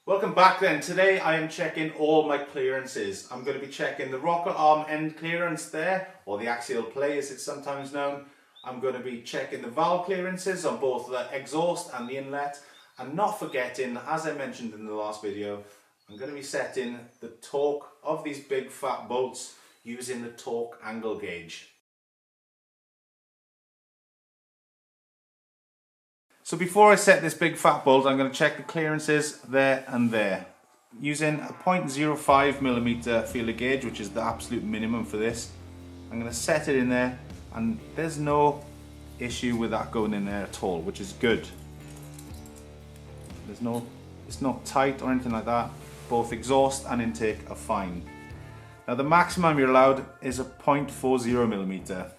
Welcome back then. Today I am checking all my clearances. I'm going to be checking the rocker arm end clearance there, or the axial play as it's sometimes known. I'm going to be checking the valve clearances on both the exhaust and the inlet. And not forgetting, as I mentioned in the last video, I'm going to be setting the torque of these big fat bolts using the torque angle gauge. So before I set this big fat bolt, I'm going to check the clearances there and there. Using a 0.05mm feeler gauge, which is the absolute minimum for this, I'm going to set it in there, and there's no issue with that going in there at all, which is good. It's not tight or anything like that. Both exhaust and intake are fine. Now the maximum you're allowed is a 0.40mm,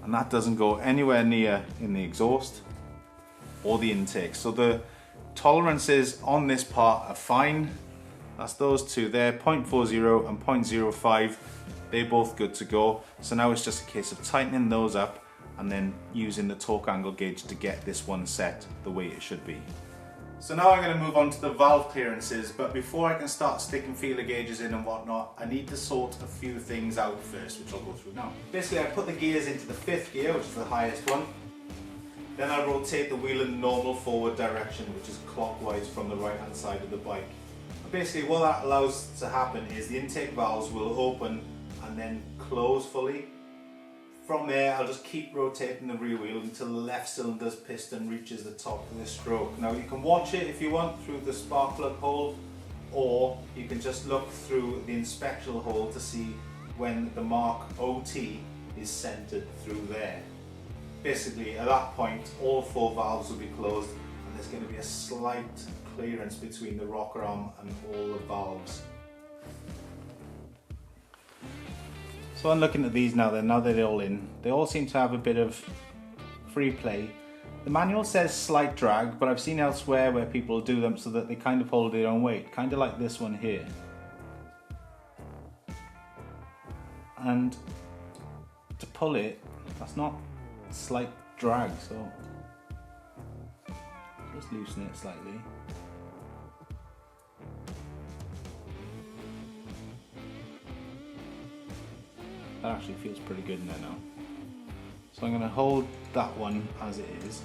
and that doesn't go anywhere near in the exhaust or the intake. So the tolerances on this part are fine. That's those two there, 0.40 and 0.05. They're both good to go. So now it's just a case of tightening those up and then using the torque angle gauge to get this one set the way it should be. So now I'm going to move on to the valve clearances, but before I can start sticking feeler gauges in and whatnot, I need to sort a few things out first, which I'll go through now. Basically, I put the gears into the 5th gear, which is the highest one. Then I rotate the wheel in the normal forward direction, which is clockwise from the right hand side of the bike. And basically what that allows to happen is the intake valves will open and then close fully. From there, I'll just keep rotating the rear wheel until the left cylinder's piston reaches the top of the stroke. Now you can watch it if you want through the spark plug hole, or you can just look through the inspection hole to see when the mark OT is centered through there. Basically, at that point, all 4 valves will be closed and there's going to be a slight clearance between the rocker arm and all the valves. So I'm looking at these now that they're all in, they all seem to have a bit of free play. The manual says slight drag, but I've seen elsewhere where people do them so that they kind of hold their own weight, kind of like this one here. And to pull it, that's not a slight drag, so just loosen it slightly. That actually feels pretty good in there now. So I'm going to hold that one as it is.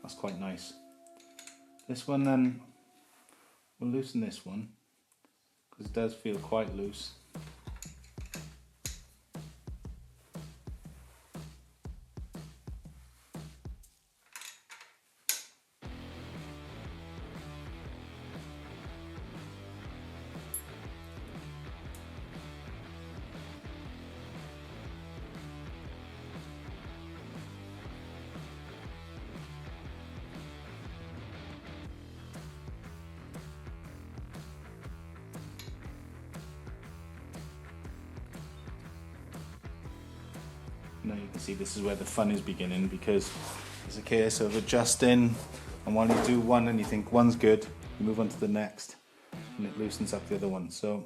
That's quite nice. This one then, we'll loosen this one because it does feel quite loose. Now you can see this is where the fun is beginning, because it's a case of adjusting, and while you do one and you think one's good, you move on to the next and it loosens up the other one. So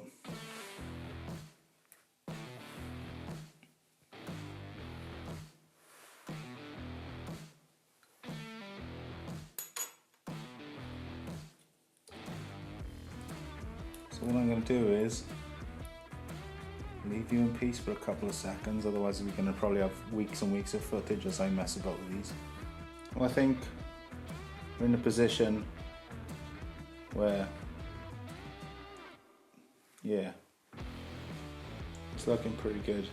what I'm going to do is leave you in peace for a couple of seconds, otherwise we're going to probably have weeks and weeks of footage as I mess about with these. Well, I think we're in a position where, yeah, it's looking pretty good.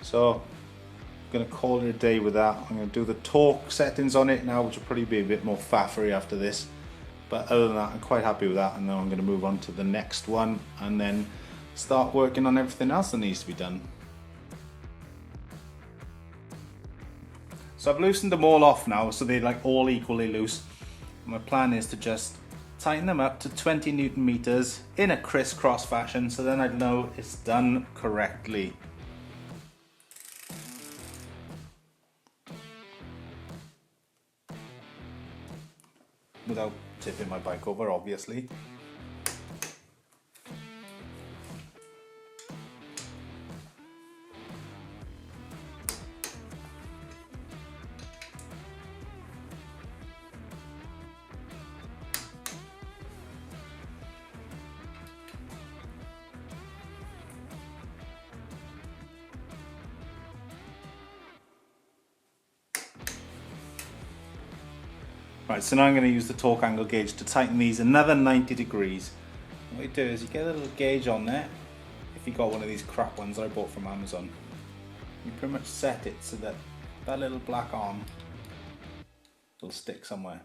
So I'm going to call it a day with that. I'm going to do the torque settings on it now, which will probably be a bit more faffery after this. But other than that, I'm quite happy with that, and then I'm going to move on to the next one and then start working on everything else that needs to be done. So I've loosened them all off now, so they're like all equally loose. My plan is to just tighten them up to 20 Newton meters in a crisscross fashion, so then I know it's done correctly. Without tipping my bike over, obviously. Right, so now I'm going to use the torque angle gauge to tighten these another 90 degrees. What you do is you get a little gauge on there. If you got one of these crap ones I bought from Amazon, you pretty much set it so that that little black arm will stick somewhere.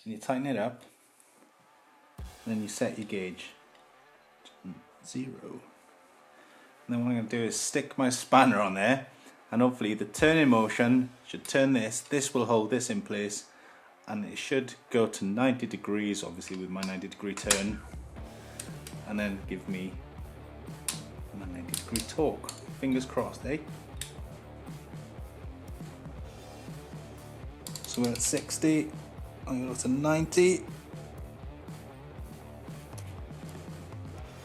And you tighten it up, and then you set your gauge to 0. And then what I'm going to do is stick my spanner on there, and hopefully the turning motion should turn this. This will hold this in place, and it should go to 90 degrees, obviously with my 90 degree turn, and then give me my 90 degree torque. Fingers crossed, eh? So we're at 60, I'm going to go to 90,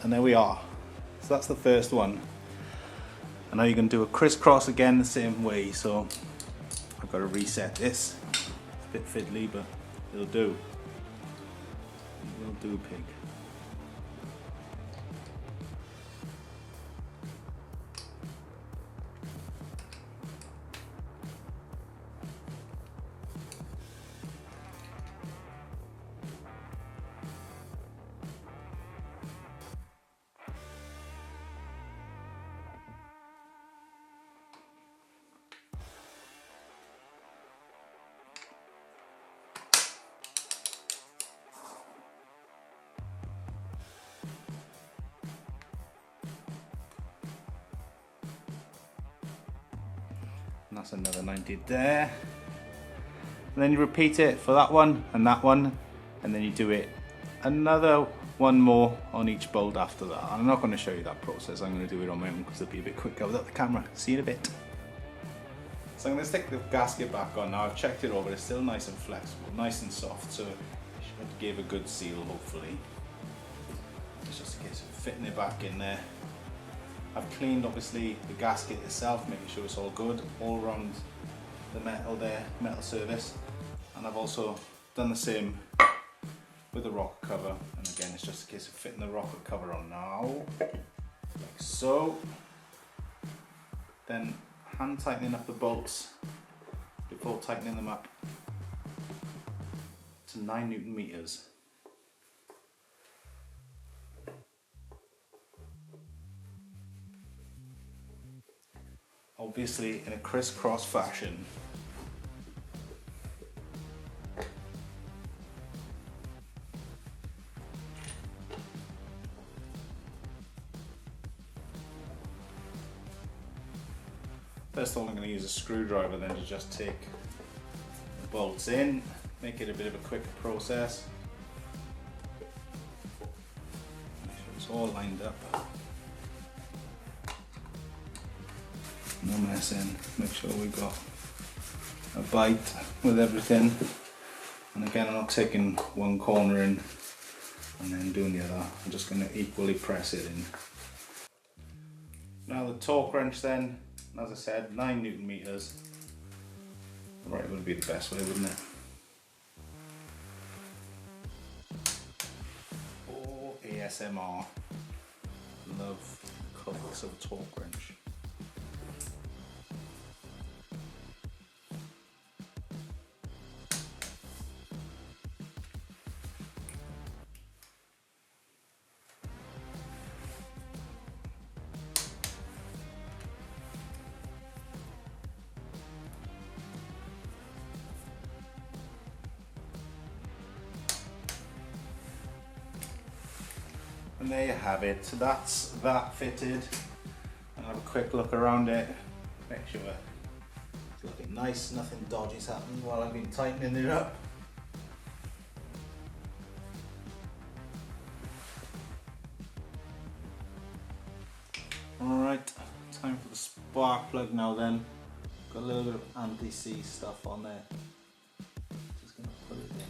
and there we are. So that's the first one. And now you're going to do a crisscross again the same way, so I've got to reset this. It's a bit fiddly, but it'll do. It will do, pig. And that's another 90 there. And then you repeat it for that one, and then you do it another one more on each bolt after that. I'm not going to show you that process, I'm going to do it on my own because it'll be a bit quicker without the camera. See you in a bit. So I'm going to stick the gasket back on now. I've checked it over, it's still nice and flexible, nice and soft, so it should give a good seal hopefully. It's just a case of fitting it back in there. I've cleaned obviously the gasket itself, making sure it's all good, all around the metal there, metal surface. And I've also done the same with the rocker cover. And again, it's just a case of fitting the rocker cover on now, like so. Then hand tightening up the bolts before tightening them up to 9 Newton meters. Obviously in a crisscross fashion. First of all, I'm going to use a screwdriver then to just take the bolts in, make it a bit of a quicker process. Make sure it's all lined up. No mess in, make sure we've got a bite with everything. And again, I'm not taking one corner in and then doing the other, I'm just going to equally press it in. Now the torque wrench then, as I said, 9 Newton meters. Right, it would be the best way, wouldn't it? Oh, ASMR. Love clicks of a torque wrench. And there you have it. So that's that fitted. And have a quick look around it. Make sure it's looking nice, nothing dodgy's happening while I've been tightening it up. Alright, time for the spark plug now then. Got a little bit of anti-seize stuff on there. Just gonna put it in.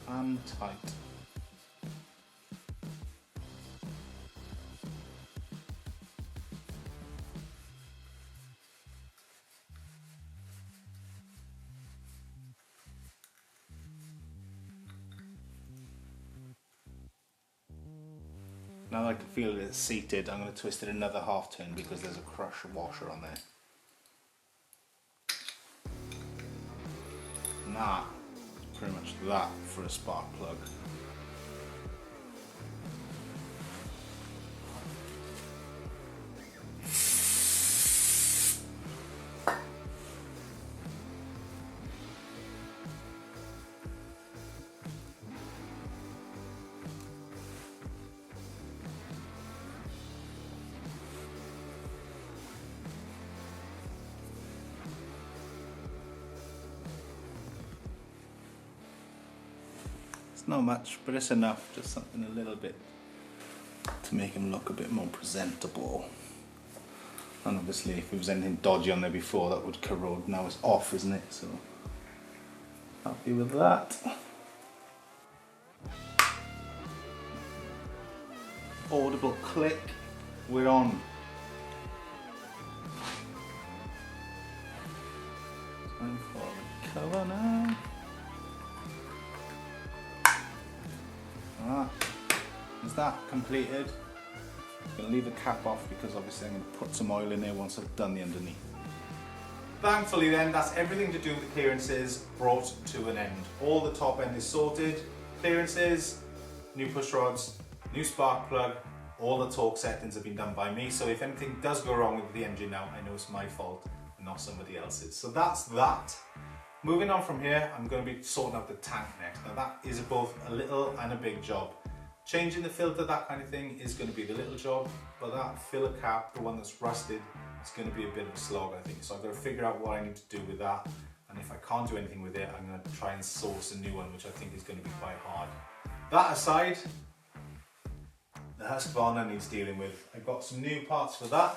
And tight. Now that I can feel it's seated, I'm going to twist it another half turn because there's a crush washer on there. And that is pretty much that for a spark plug. It's not much, but it's enough, just something a little bit to make him look a bit more presentable. And obviously if there was anything dodgy on there before, that would corrode. Now it's off, isn't it? So happy with that. Audible click, we're on. Time for the cover now. Is that completed? I'm going to leave the cap off because obviously I'm going to put some oil in there once I've done the underneath. Thankfully then, that's everything to do with the clearances brought to an end. All the top end is sorted, clearances, new push rods, new spark plug, all the torque settings have been done by me, so if anything does go wrong with the engine now, I know it's my fault and not somebody else's. So that's that. Moving on from here, I'm going to be sorting out the tank next. Now that is both a little and a big job. Changing the filter, that kind of thing, is going to be the little job, but that filler cap, the one that's rusted, is going to be a bit of a slog, I think. So I've got to figure out what I need to do with that, and if I can't do anything with it, I'm going to try and source a new one, which I think is going to be quite hard. That aside, the Husqvarna needs dealing with. I've got some new parts for that,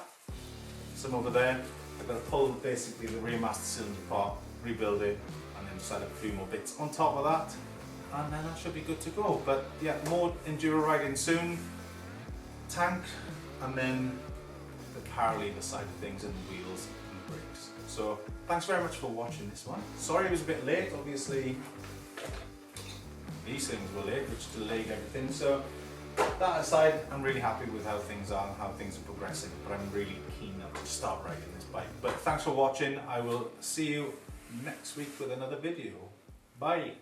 some over there. I've got to pull basically the rear master cylinder apart, rebuild it, and then set up a few more bits on top of that, and then I should be good to go. But yeah, more enduro riding soon, tank, and then the power lever side of things, and the wheels and the brakes. So thanks very much for watching this one. Sorry it was a bit late, obviously these things were late, which delayed everything. So that aside, I'm really happy with how things are and how things are progressing, but I'm really keen now to start riding this bike. But thanks for watching. I will see you next week with another video. Bye.